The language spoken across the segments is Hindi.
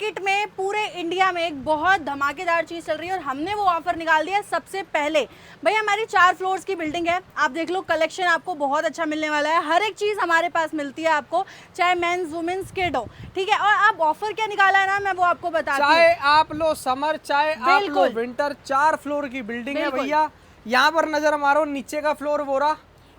मार्केट में पूरे इंडिया में एक बहुत धमाकेदार चीज चल रही है और हमने वो ऑफर निकाल दिया सबसे पहले। भाई हमारी 4 फ्लोर्स की बिल्डिंग है, आप देख लो कलेक्शन आपको बहुत अच्छा मिलने वाला है। हर एक चीज हमारे पास मिलती है आपको, चाहे मेंस वुमेन्स किड हो, ठीक है। और अब ऑफर क्या निकाला है ना, मैं वो आपको बताती हूँ। चाहे आप लो समर, चाहे आप लो विंटर, 4 फ्लोर की बिल्डिंग है भैया। यहाँ पर नजर मारो, नीचे का फ्लोर वो रहा,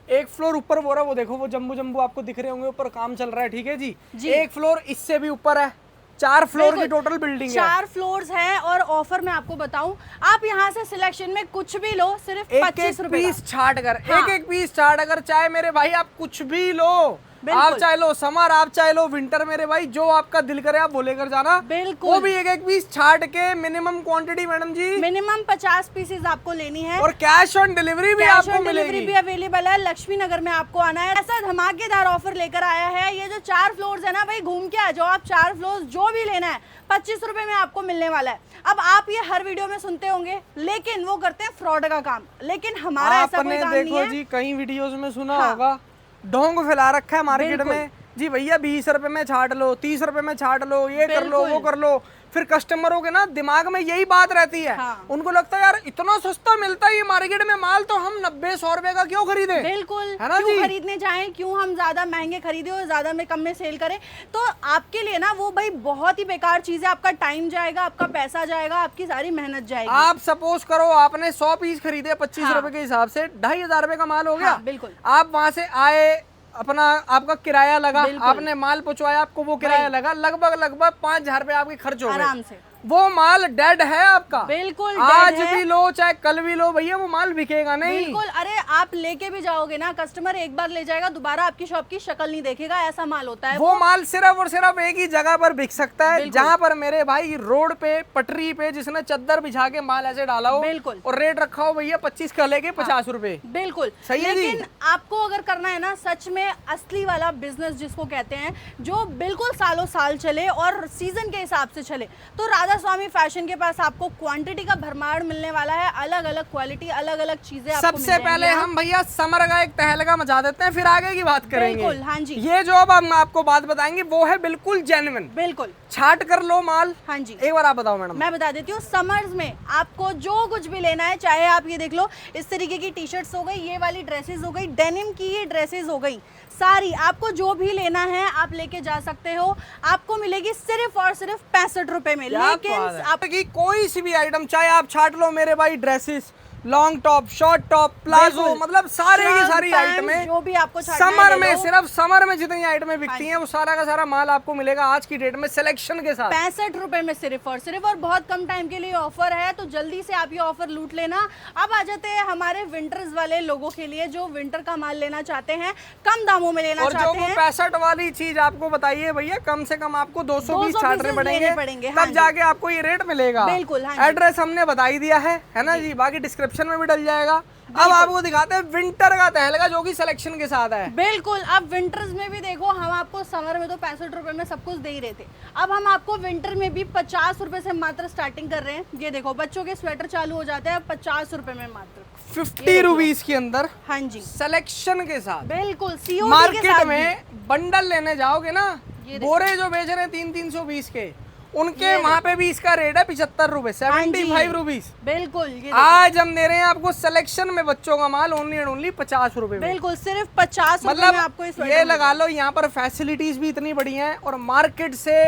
एक फ्लोर ऊपर वो रहा, वो देखो वो जम्बू जम्बू आपको दिख रहे होंगे, ऊपर काम चल रहा है, ठीक है जी। एक फ्लोर इससे भी ऊपर है, 4 फ्लोर की टोटल बिल्डिंग है। 4 फ्लोर्स हैं और ऑफर मैं आपको बताऊं, आप यहाँ से सिलेक्शन में कुछ भी लो, सिर्फ 25 रुपए पीस छाट कर, एक एक पीस छाट कर, चाहे मेरे भाई आप कुछ भी लो, आप चाहे लो समर, आप चाहे लो विंटर, मेरे भाई जो आपका दिल करे आप वो लेकर जाना। बिल्कुल, वो भी एक एक पीस छाट के। मिनिमम क्वांटिटी मैडम जी, मिनिमम 50 पीसेस आपको लेनी है और कैश ऑन डिलीवरी भी आपको मिलेगी। डिलीवरी भी अवेलेबल है। लक्ष्मी नगर में आपको आना है। ऐसा धमाकेदार ऑफर लेकर आया है। ये जो 4 फ्लोर्स है ना भाई, घूम के आ जाओ आप। 4 फ्लोर्स जो भी लेना है 25 रुपए में आपको मिलने वाला है। अब आप ये हर वीडियो में सुनते होंगे, लेकिन वो करते हैं फ्रॉड का काम, लेकिन हमारा ऐसा कोई काम नहीं है। देखो जी, कई वीडियोस में सुना होगा, ढोंग फैला रखा है मार्केट में जी, भैया 20 रुपए में छाट लो, 30 रुपए में छाट लो, ये कर लो, वो कर लो। फिर कस्टमरों के ना दिमाग में यही बात रहती है। उनको लगता है यार इतना सस्ता मिलता है ये मार्केट में माल, तो हम 90-100 रुपए का क्यों खरीदे। बिल्कुल, है ना क्यों जी? खरीदने जाएं, क्यों हम ज्यादा महंगे खरीदे और ज्यादा में कम में सेल करें। तो आपके लिए ना वो भाई बहुत ही बेकार चीज है। आपका टाइम जाएगा, आपका पैसा जाएगा, आपकी सारी मेहनत जाएगी। आप सपोज करो आपने 100 पीस खरीदे 25 रुपए के हिसाब से, 2500 रुपए का माल हो गया। बिल्कुल, आप वहां से आए, अपना आपका किराया लगा, आपने माल पहुंचवाया, आपको वो किराया लगा, लगभग 5000 रुपए आपके खर्च हो गए आराम से। वो माल डेड है आपका। बिल्कुल, आज भी लो चाहे कल भी लो भैया, वो माल बिकेगा नहीं। बिल्कुल, अरे आप लेके भी जाओगे ना, कस्टमर एक बार ले जाएगा, दोबारा आपकी शॉप की शक्ल नहीं देखेगा, ऐसा माल होता है। वो माल सिर्फ और सिर्फ एक ही जगह पर बिक सकता है, जहाँ पर मेरे भाई रोड पे, पटरी पे, जिसने चद्दर बिछा के माल ऐसे डाला हो, बिल्कुल, और रेट रखा हो भैया 25 का लेके 50 रुपए। बिल्कुल सही है। लेकिन आपको अगर करना है ना सच में असली वाला बिजनेस जिसको कहते हैं, जो बिल्कुल सालों साल चले और सीजन के हिसाब से चले, तो राधा स्वामी फैशन के पास आपको क्वांटिटी का भरमार मिलने वाला है। अलग अलग क्वालिटी, अलग अलग चीजें आपको सबसे पहले हम भैया समर का एक तहलका मचा देते हैं, फिर आगे की बात करेंगे। बिल्कुल, हाँ जी। ये जो अब हम आपको बात बताएंगे वो है बिल्कुल जेन्युइन, बिल्कुल छाट कर लो माल। हाँ जी, एक बार आप बताओ मैडम। मैं बता देती हूँ, समर्स में आपको जो कुछ भी लेना है, चाहे आप ये देख लो, इस तरीके की टी शर्ट्स हो गई, ये वाली ड्रेसेस हो गई, डेनिम की ये ड्रेसेस हो गई, सारी आपको जो भी लेना है आप लेके जा सकते हो। आपको मिलेगी सिर्फ और सिर्फ 65 रुपए में। लेकिन आपकी कोई सी भी आइटम, चाहे आप छाट लो मेरे भाई dresses, long top, short top, palazzo, मतलब सारे की सारी आइटमें जो भी आपको समर में, सिर्फ समर में जितनी आइटमें बिकती हैं वो सारा का सारा माल आपको मिलेगा आज की डेट में सिलेक्शन के साथ 65 रुपए में सिर्फ और सिर्फ। और बहुत कम टाइम के लिए ऑफर है, तो जल्दी से आप ये ऑफर लूट लेना। अब आ जाते हैं हमारे विंटर्स वाले लोगों के लिए, जो विंटर का माल लेना चाहते हैं, कम दामों में लेना चाहते हैं। 65 वाली चीज आपको बताइए भैया, कम से कम आपको 220 छाटने पड़ेंगे, तब जाके आपको ये रेट मिलेगा। बिल्कुल, एड्रेस हमने बता ही दिया है ना जी, बाकी डिस्क्रिप्शन में भी डल जाएगा। अब आपको दिखाते हैं विंटर का तहलका, जो कि सिलेक्शन के साथ है। बिल्कुल, अब विंटर्स में भी देखो, हम आपको समर में तो 65 रुपए में सब कुछ दे ही रहे थे, अब हम आपको विंटर में भी 50 रुपए से मात्र स्टार्टिंग कर रहे हैं। ये देखो बच्चों के स्वेटर चालू हो जाते हैं 50 रुपए में मात्र, 50 रुपीज के अंदर। हाँ जी, सिलेक्शन के साथ। बिल्कुल, COD मार्केट में बंडल लेने जाओगे ना, बोरे जो बेच रहे हैं 320 के, उनके वहाँ पे भी इसका रेट है 75 रुपए, 75 रुपीज। बिल्कुल, आज हम दे रहे हैं आपको सिलेक्शन में बच्चों का माल ओनली एंड ओनली 50 रुपए में। बिल्कुल, सिर्फ 50 मतलब में आपको ये लगा लो, यहाँ पर फैसिलिटीज भी इतनी बढ़िया है और मार्केट से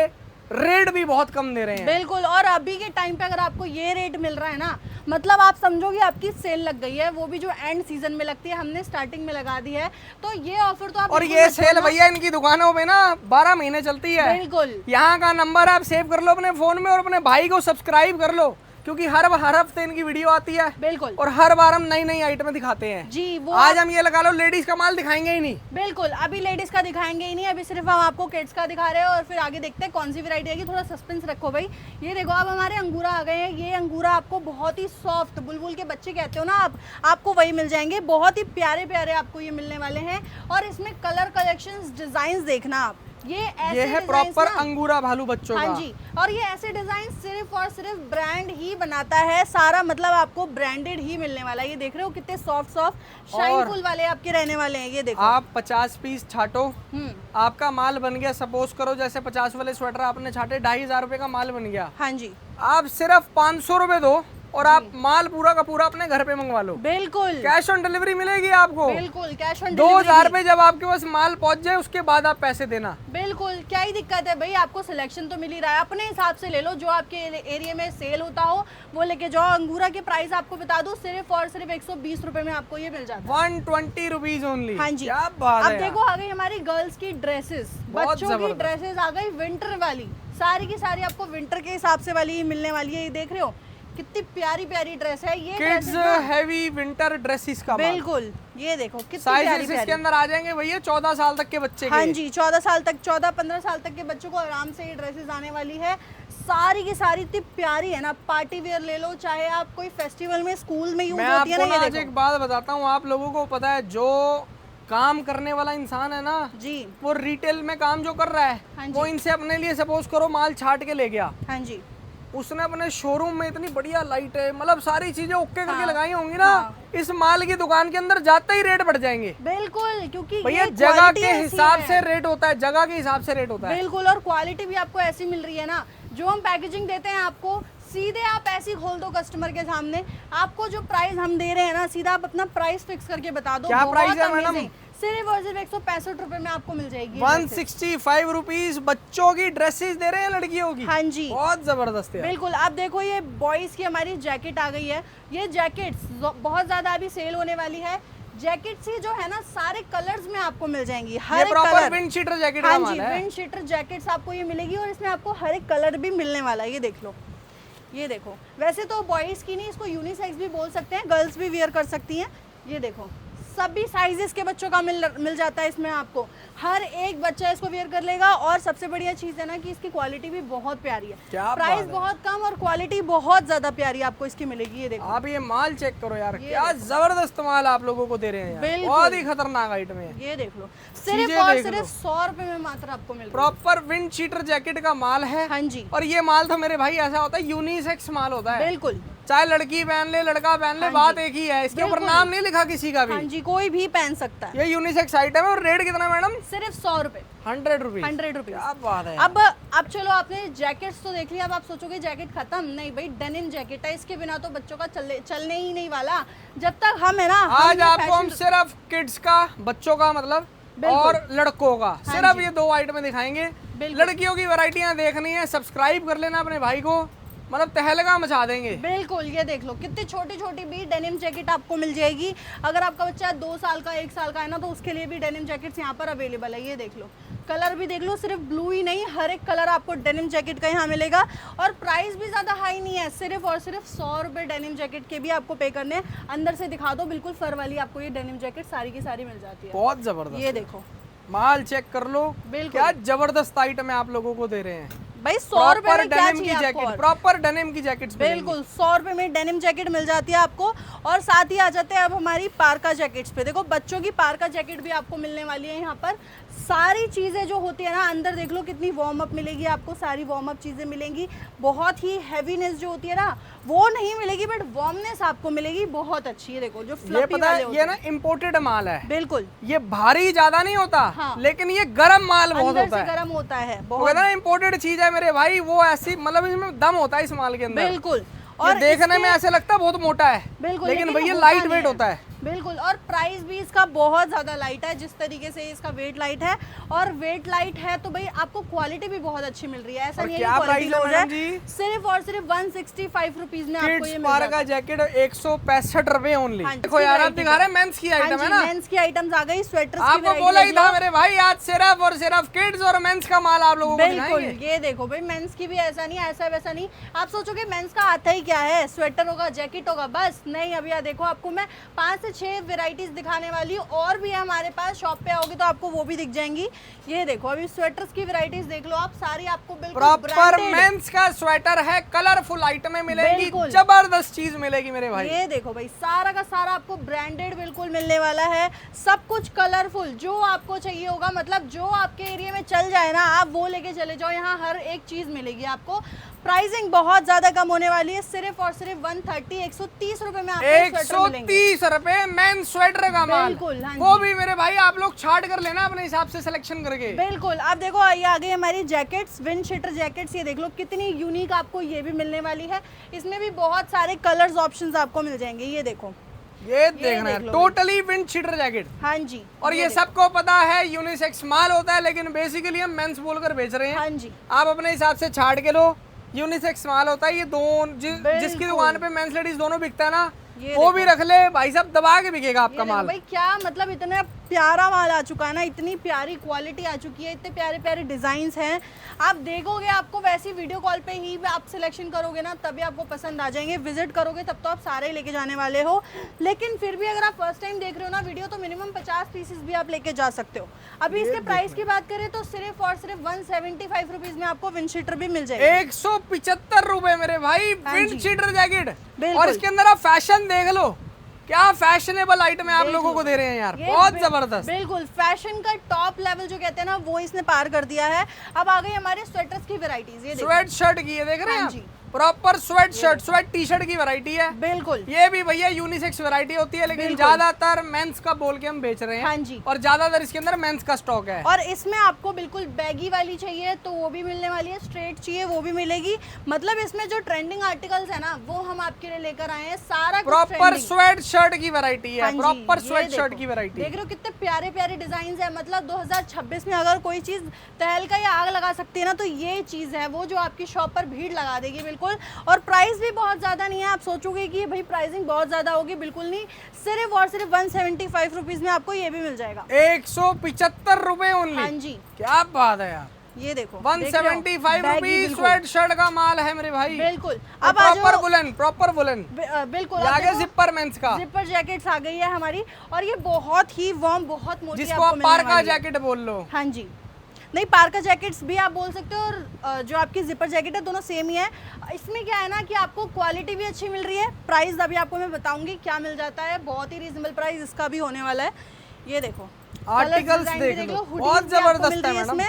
रेट भी बहुत कम दे रहे हैं। बिल्कुल, और अभी के टाइम पे अगर आपको ये रेट मिल रहा है ना, मतलब आप समझोगे आपकी सेल लग गई है, वो भी जो एंड सीजन में लगती है, हमने स्टार्टिंग में लगा दी है। तो ये ऑफर तो आप, और ये सेल भैया इनकी दुकानों पे ना 12 महीने चलती है। बिल्कुल, यहाँ का नंबर आप सेव कर लो अपने फोन में और अपने भाई को सब्सक्राइब कर लो, क्योंकि हर हफ्ते इनकी वीडियो आती है। बिल्कुल, और हर बार हम नई नई आइटमें दिखाते हैं जी। वो आज हम ये लगा लो लेडीज का माल दिखाएंगे ही नहीं। बिल्कुल, अभी लेडीज का दिखाएंगे ही नहीं, अभी सिर्फ हम आपको किड्स का दिखा रहे हैं और फिर आगे देखते हैं कौन सी वैरायटी आएगी। थोड़ा सस्पेंस रखो भाई। ये देखो, अब हमारे अंगूरा आ गए हैं। ये अंगूरा आपको बहुत ही सॉफ्ट, बुलबुल के बच्चे कहते हो ना आप, आपको वही मिल जाएंगे। बहुत ही प्यारे प्यारे आपको ये मिलने वाले हैं। और इसमें कलर कलेक्शंस, डिजाइन देखना आप, ये ये है designs प्रॉपर ना- अंगूरा भालू बच्चों हाँ का। जी, और ये ऐसे डिजाइन सिर्फ और सिर्फ ब्रांड ही बनाता है, सारा मतलब आपको ब्रांडेड ही मिलने वाला है। ये देख रहे हो कितने सॉफ्ट सॉफ्ट शाइनफुल वाले आपके रहने वाले हैं। ये देखो आप 50 पीस छाटो, हम्म, आपका माल बन गया। सपोज करो जैसे 50 वाले स्वेटर आपने छाटे, 2500 रुपए का माल बन गया। हाँ जी, आप सिर्फ 500 रुपए दो और आप माल पूरा का पूरा अपने घर पे मंगवा लो। बिल्कुल कैश ऑन डिलीवरी मिलेगी आपको। बिल्कुल कैश ऑन 2000 पे जब आपके पास माल पहुंच जाए उसके बाद आप पैसे देना। बिल्कुल, क्या ही दिक्कत है भाई, आपको सिलेक्शन तो मिल ही रहा है, अपने हिसाब से ले लो, जो आपके एरिया में सेल होता हो वो लेके जाओ। अंगूरा के प्राइस आपको बता दूं, सिर्फ और सिर्फ 120 रुपए में आपको ये मिल जाता है। 120 रुपीज ओनली। हाँ जी, क्या बात अब है देखो आ गई हमारी गर्ल्स की ड्रेसेस, बहुत बच्चों की जबरदस्त। ड्रेसेस आ गई विंटर वाली, सारी की सारी आपको विंटर के हिसाब से वाली ही मिलने वाली है। ये देख रहे हो कितनी प्यारी प्यारी ड्रेस है ये। किड्स dresses ना- हैवी विंटर ड्रेसेस का बिल्कुल, ये देखो कितनी प्यारी साइजेस इसके प्यारी। अंदर आ जाएंगे भैया 14 साल तक के बच्चे हाँ के। जी, 14 साल तक, 14-15 साल तक के बच्चों को आराम से ये ड्रेसेस आने वाली है। सारी की सारी इतनी प्यारी है ना, पार्टी वेयर ले लो, चाहे आप कोई फेस्टिवल में स्कूल में यूज मैं होती है आपको ना। ना ये आज देखो एक बात बताता हूँ, आप लोगों को पता है जो काम करने वाला इंसान है ना, जी, वो रिटेल में काम जो कर रहा हाँ है, जी। वो इनसे अपने लिए सपोज करो माल छाट के ले गया, हाँ जी, उसने अपने शोरूम में इतनी बढ़िया लाइट है, मतलब सारी चीजें ओके करके हाँ, लगाई होंगी ना, हाँ। इस माल की दुकान के अंदर जाते ही रेट बढ़ जाएंगे बिल्कुल, क्योंकि भैया। ये जगह quality के ऐसी हिसाब है। से रेट होता है, जगह के हिसाब से रेट होता है। बिल्कुल, और क्वालिटी भी आपको ऐसी मिल रही है ना, जो हम पैकेजिंग देते हैं आपको, सीधे आप ऐसी खोल दो कस्टमर के सामने, आपको जो प्राइस हम दे रहे हैं ना, सीधा आप अपना प्राइस फिक्स करके बता दो। क्या बहुत प्राइस है मैडम? amazing। सिर्फ और सिर्फ 165 रुपए में आपको मिल जाएगी ये dresses। 165 रुपीज बच्चों की ड्रेसेस दे रहे हैं, लड़कियों की। हाँ जी, बहुत जबरदस्त है। बिल्कुल। आप देखो ये बॉयज की हमारी जैकेट आ गई है। ये जैकेट्स बहुत ज्यादा अभी सेल होने वाली है। जैकेट्स ही जो है ना, सारे कलर्स में आपको मिल जाएंगी, हर ये एक proper colour. Wind cheater jacket हाँ का जी, माल है। विंड शीटर जैकेट्स आपको ये मिलेगी, और इसमें आपको हर एक कलर भी मिलने वाला है। ये देख लो, ये देखो, वैसे तो बॉयज की नहीं, इसको यूनिसेक्स भी बोल सकते हैं, गर्ल्स भी वेयर कर सकती हैं। ये देखो सभी साइजेस के बच्चों का मिल जाता है इसमें आपको, हर एक बच्चा इसको वेयर कर लेगा। और सबसे बढ़िया चीज़ है ना कि इसकी क्वालिटी भी बहुत प्यारी है, क्या प्राइस बात है। बहुत कम और क्वालिटी बहुत ज़्यादा प्यारी आपको इसकी मिलेगी। ये देखो आप ये माल चेक करो यार, ये क्या जबरदस्त माल आप लोगों को दे रहे हैं यार। बिल्कुल। बहुत ही खतरनाक आइटम है। ये देख लो, सिर्फ चीजें और देख सिर्फ लो। 100 रुपए में मात्र आपको मिल रहा प्रॉपर विंड शीटर जैकेट का माल है। है। हाँ जी, और ये माल तो मेरे भाई ऐसा होता है, यूनिसेक्स माल होता है, बिल्कुल। चाहे लड़की पहन ले लड़का पहन ले, हाँ बात जी। एक ही है। इसके ऊपर बिल्कुल। नाम नहीं लिखा किसी का भी। हाँ जी, कोई भी पहन सकता है। ये यूनिसेक्स आइटम है। और रेट कितना मैडम? सिर्फ 100 रुपए, 100 रुपीज। 100 रुपीज। क्या बात है। अब चलो, आपने जैकेट्स तो देख लिया, अब आप सोचोगे जैकेट खत्म, नहीं भाई, डेनिम जैकेट है, इसके बिना तो बच्चों का चलने ही नहीं वाला। जब तक हम है ना, आज आपको हम सिर्फ किड्स का, बच्चों का मतलब, बिल्कुल। और लड़कों का, हाँ सिर्फ जी। ये 2 आइटम दिखाएंगे। बिल्कुल। लड़कियों की वैरायटियां देखनी है, सब्सक्राइब कर लेना अपने भाई को, मतलब तहलका मचा देंगे। बिल्कुल। ये देख लो कितनी छोटी छोटी भी डेनिम जैकेट आपको मिल जाएगी। अगर आपका बच्चा 2 साल का 1 साल का है ना, तो उसके लिए भी डेनिम जैकेट्स यहाँ पर अवेलेबल है। ये देख लो, कलर भी देख लो, सिर्फ ब्लू ही नहीं, हर एक कलर आपको डेनिम जैकेट का यहाँ मिलेगा। और प्राइस भी ज़्यादा हाई नहीं है, सिर्फ और सिर्फ 100 रुपये डेनिम जैकेट के भी आपको पे करने हैं। अंदर से दिखा दो, बिल्कुल फर वाली आपको ये डेनिम जैकेट सारी की सारी मिल जाती है। बहुत जबरदस्त। ये देखो, माल चेक कर लो, बिल्कुल। क्या जबरदस्त आइटम है आप लोगों को दे रहे हैं। भाई 100 रुपये में क्या डेनिम की चाहिए आपको जैकेट, और? प्रॉपर डेनिम की जैकेट्स बिल्कुल 100 रुपये में डेनिम जैकेट मिल जाती है आपको। और साथ ही आ जाते हैं अब हमारी पार्का जैकेट्स पे। देखो बच्चों की पार्का जैकेट भी आपको मिलने वाली है यहाँ पर। सारी चीज़ें जो होती है ना, अंदर देख लो कितनी वार्म अप मिलेगी आपको, सारी वार्म अप चीज़ें मिलेंगी। बहुत ही हैवीनेस जो होती है ना, वो नहीं मिलेगी, बट वार्मनेस आपको मिलेगी बहुत अच्छी है। देखो जो ये फ्लफी पता वाले है, होते ये हैं। ना इम्पोर्टेड माल है, बिल्कुल, ये भारी ज्यादा नहीं होता। हाँ। लेकिन ये गर्म माल बहुत अंदर होता से है। गर्म होता है वो बहुत। कहते हैं ना इम्पोर्टेड चीज है मेरे भाई, वो ऐसी मतलब इसमें दम होता है इस माल के अंदर। बिल्कुल। और देखने में ऐसे लगता है बहुत मोटा है, बिल्कुल, लेकिन भैया होता लाइट नहीं वेट है। होता है। बिल्कुल। और प्राइस भी इसका बहुत ज़्यादा लाइट है, जिस तरीके से इसका वेट लाइट है। और वेट लाइट है तो भाई आपको क्वालिटी भी बहुत अच्छी मिल रही है। ऐसा और नहीं क्या है कि क्वालिटी प्राइस है लो है। मैडम जी? सिर्फ और सिर्फ 165 रुपीज में आपको ये मिल पार्का जाता है। जैकेट 165 रुपए ओनली। हाँ जी, देखो यार, आप variety दिखा रहे हैं मेंस की आइटम है ना। मेंस की आइटम्स आ गई, स्वेटर्स की आपको variety बोला ही देख था लो। मेरे भाई, आज सिर्फ और सिर्फ किड्स और मेंस का माल आप लोगों को बिल्कुल। दिखाएंगे। ये देखो भाई, मेंस की भी ऐसा नहीं, ऐसा वैसा नहीं। आप सोचोगे मेंस का आता ही क्या है, स्वेटर होगा, जैकेट होगा, बस नहीं। अभी यहाँ देखो, आपको मैं 5 से 6 वेराइटीज दिखाने वाली हूँ, और भी है हमारे पास। शॉप पे आओगे तो आपको वो भी दिख जाएंगी। ये देखो अभी स्वेटर्स की वेराइटीज देख लो आप, सारी आपको बिल्कुल प्रॉपर मेंस का स्वेटर है, कलरफुल आइटमें मिलेंगी, जबरदस्त चीज मिलेगी मेरे भाई। ये देखो भाई सारा का सारा आपको ब्रांडेड बिल्कुल मिलने वाला है, सब कुछ कलरफुल, जो आपको चाहिए होगा, मतलब जो आपके एरिया में चल जाए ना आप वो लेके चले जाओ, यहाँ हर एक चीज मिलेगी आपको। प्राइसिंग बहुत ज्यादा कम होने वाली है, सिर्फ और सिर्फ 130 रुपए में आपको 130 रुपए मेन स्वेटर का माल। बिल्कुल, हाँ वो भी मेरे भाई आप लोग छाट कर लेना अपने हिसाब से सिलेक्शन करके। बिल्कुल। आप देखो ये आ गई हमारी जैकेट्स, विंड शीटर जैकेट्स, ये देख लो कितनी यूनिक आपको ये भी मिलने वाली है। इसमें भी बहुत सारे कलर्स ऑप्शंस आपको मिल जाएंगे। ये देखो ये देखना है, टोटली विंड शीटर जैकेट। हाँ जी। और ये सबको पता है यूनिसेक्स माल होता है, लेकिन बेसिकली हम मेंस बोलकर बेच रहे हैं। हाँ जी। आप अपने हिसाब से छाट के लो, यूनिसेक्स माल होता है। ये जिसकी दुकान पे मेंस लेडीज दोनों बिकता है ना, वो भी रख ले भाई साहब, दबा के बिकेगा आपका माल। भाई क्या मतलब इतना प्यारा माल आ चुका है ना, इतनी प्यारी क्वालिटी आ चुकी है, इतने प्यारे प्यारे डिजाइन्स हैं। आप देखोगे, आपको वैसी वीडियो कॉल पे ही आप सिलेक्शन करोगे ना तभी आपको पसंद आ जाएंगे। विजिट करोगे तब तो आप सारे लेके जाने वाले हो, लेकिन फिर भी अगर आप फर्स्ट टाइम देख रहे हो ना वीडियो, तो मिनिमम 50 पीसेस भी आप लेके जा सकते हो। अभी इसके प्राइस की बात करें तो सिर्फ और सिर्फ 175 रुपीज में आपको विंड शीटर भी मिल जाएगी। 175 रुपए मेरे भाई विंड शीटर जैकेट। और इसके अंदर आप फैशन देख लो, क्या फैशनेबल आइटम है आप लोगों को दे रहे हैं यार, बहुत जबरदस्त। बिल्कुल फैशन का टॉप लेवल जो कहते हैं ना, वो इसने पार कर दिया है। अब आ गई हमारे स्वेटर्स की वैरायटीज। ये स्वेट शर्ट की ये देख रहे हैं, proper sweat shirt, sweat T shirt की वैरायटी है। बिल्कुल ये भी भैया यूनिसेक्स वैरायटी होती है, लेकिन ज्यादातर मेंस का बोल के हम बेच रहे हैं। हाँ जी। और ज्यादातर इसके अंदर मेंस का स्टॉक है। और इसमें आपको बिल्कुल बैगी वाली चाहिए तो वो भी मिलने वाली है, स्ट्रेट चाहिए वो भी मिलेगी। मतलब इसमें जो ट्रेंडिंग आर्टिकल्स है ना, वो हम आपके लिए लेकर आए हैं। सारा प्रॉपर स्वेट शर्ट की वैरायटी है, प्रॉपर स्वेट शर्ट की वैरायटी। देख रहे हो कितने प्यारे प्यारे डिजाइन है। मतलब 2026 में अगर कोई चीज तहलका या आग लगा सकती है ना, तो ये चीज है वो, जो आपकी शॉप पर भीड़ लगा देगी बिल्कुल। और प्राइस भी बहुत ज्यादा नहीं है, आप सोचोगे कि भाई प्राइसिंग बहुत ज्यादा होगी, बिल्कुल नहीं। सिर्फ और सिर्फ 175 रुपीज में आपको ये भी मिल जाएगा। 175 रुपए ओनली। हाँ जी, क्या बात है यार। ये देखो 175 रुपीज स्वेट शर्ट का माल है मेरे भाई। बिल्कुल। अब प्रॉपर वुलन, प्रॉपर वुलन। बिल्कुल। आगे जिपर मेंस का जिपर जैकेट्स आ गई है हमारी, और ये बहुत ही वार्म, बहुत मोटी, जिसको आप पार्का जैकेट बोल लो। हाँ जी, नहीं पार्का जैकेट्स भी आप बोल सकते हो, और जो आपकी जिपर जैकेट है दोनों सेम ही है। इसमें क्या है ना कि आपको क्वालिटी भी अच्छी मिल रही है। प्राइस अभी आपको मैं बताऊंगी क्या मिल जाता है, बहुत ही रीजनेबल प्राइस इसका भी होने वाला है। ये देखो आर्टिकल्स देख लो, बहुत जबरदस्त है मैडम।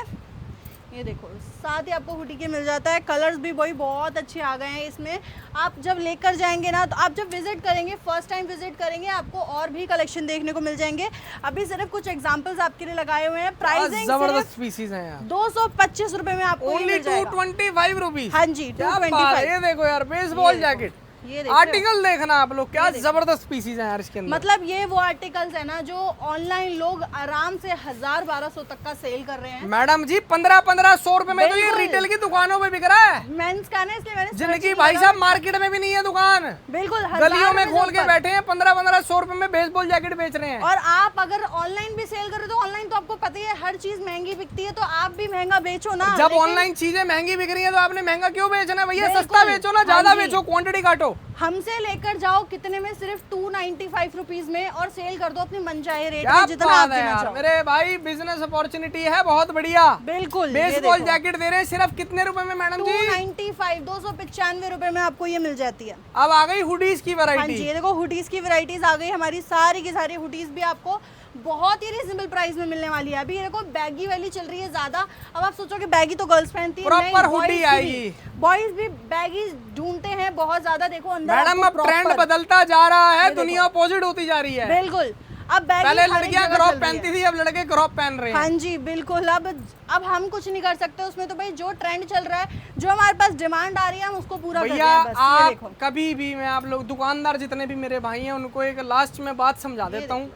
ये देखो साथ ही आपको हुडी के मिल जाता है। कलर्स भी वही बहुत अच्छे आ गए हैं इसमें। आप जब लेकर जाएंगे ना, तो आप जब विजिट करेंगे, फर्स्ट टाइम विजिट करेंगे, आपको और भी कलेक्शन देखने को मिल जाएंगे। अभी सिर्फ कुछ एग्जांपल्स आपके लिए लगाए हुए हैं। प्राइसिंग जबरदस्त पीसेस हैं यार, 225 रुपए में आपको ओनली 225 रुपीज। हाँ जी, 225। ये देखो यार बेसबॉल जैकेट, आर्टिकल देखना आप लोग, क्या जबरदस्त पीसेस हैं यार इसके अंदर। मतलब ये वो आर्टिकल्स है ना जो ऑनलाइन लोग आराम से 1000-1200 तक का सेल कर रहे हैं। मैडम जी 1500 रुपए में तो ये रिटेल की दुकानों में बिक रहा है। मेंस का ना, इसलिए मैंने जिनकी भाई साहब मार्केट में भी नहीं है दुकान, बिल्कुल गलियों में खोल के बैठे हैं, 1500 रुपए में बेसबॉल जैकेट बेच रहे हैं। और आप अगर ऑनलाइन भी सेल कर रहे हो, तो ऑनलाइन तो आपको पता ही है हर चीज महंगी बिकती है, तो आप भी महंगा बेचो ना। जब ऑनलाइन चीजें महंगी बिक रही है तो आपने महंगा क्यों बेचना है भैया, सस्ता बेचो ना, ज्यादा बेचो, क्वांटिटी काटो। हमसे लेकर जाओ कितने में, सिर्फ 295 रुपीज में, और सेल कर दो अपनी मनचाहे रेट में, जितना आप देना चाहो। मेरे भाई बिजनेस अपॉर्चुनिटी है बहुत बढ़िया। बिल्कुल। बेसबॉल जैकेट दे रहे हैं सिर्फ कितने रुपए में मैडम जी? 295 रुपए में आपको ये मिल जाती है। अब आ गई हुडीज की वैरायटी। हाँ जी, ये देखो हुडीज की वैरायटीज आ गई हमारी, सारी की सारी हुडीज भी आपको बहुत ही रीजनेबल प्राइस में मिलने वाली है। अभी ये देखो बैगी वाली चल रही है ज्यादा। अब आप सोचोगे बैगी तो गर्ल्स पहनती है, प्रॉपर हुडी आएगी। बॉयज भी बैगी ढूंढते हैं बहुत ज्यादा। देखो अंदर मैडम अब ट्रेंड बदलता जा रहा है, दुनिया अपोजिट होती जा रही है। बिल्कुल। अब पहले लड़कियां क्रॉप पहनती थी, अब लड़के क्रॉप पहन रहे हैं। हाँ जी बिल्कुल। अब हम कुछ नहीं कर सकते उसमें, तो भाई जो ट्रेंड चल रहा है, जो हमारे पास डिमांड आ रही है, हम उसको पूरा कर रहे हैं बस। आप कभी भी, मैं आप लोग दुकानदार जितने भी मेरे भाई हैं उनको एक लास्ट में बात समझा देता हूँ।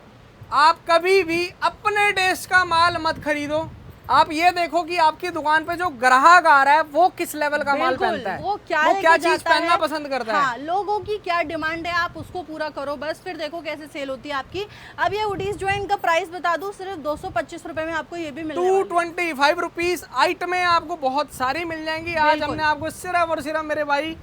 आप कभी भी अपने टेस्ट का माल मत खरीदो। आप ये देखो कि आपकी दुकान पे जो ग्राहक आ रहा है वो किस लेवल का माल पहनता है, वो क्या चीज पहनना पसंद करता है। हाँ, लोगों की क्या डिमांड है, आप उसको पूरा करो बस, फिर देखो कैसे सेल होती है आपकी। अब ये हुडीज जो है, इनका प्राइस बता दूं, सिर्फ 225 रुपए में आपको ये भी मिल रहा है। 225 रुपीज आइटमें आपको बहुत सारी मिल जाएंगी। आज हमने आपको सिर्फ और सिर्फ मेरे भाई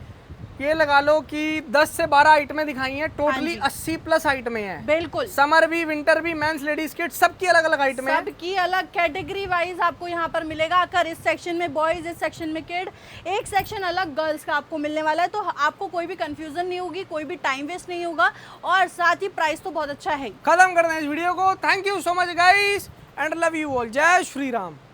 ये लगा लो कि 10 से 12 आइटमें दिखाई हैं, टोटली 80 प्लस आइटमें हैं। बिल्कुल, समर भी, विंटर भी, मेंस लेडीज किट, सबकी अलग अलग आइटमें हैं। सबकी अलग कैटेगरी वाइज आपको यहाँ पर मिलेगा। अगर इस सेक्शन में बॉयज, इस सेक्शन में किड, एक सेक्शन अलग गर्ल्स का आपको मिलने वाला है, तो आपको कोई भी कंफ्यूजन नहीं होगी, कोई भी टाइम वेस्ट नहीं होगा, और साथ ही प्राइस तो बहुत अच्छा है। खत्म करते हैं इस वीडियो को। Thank you so much guys and love you all. जय श्री राम।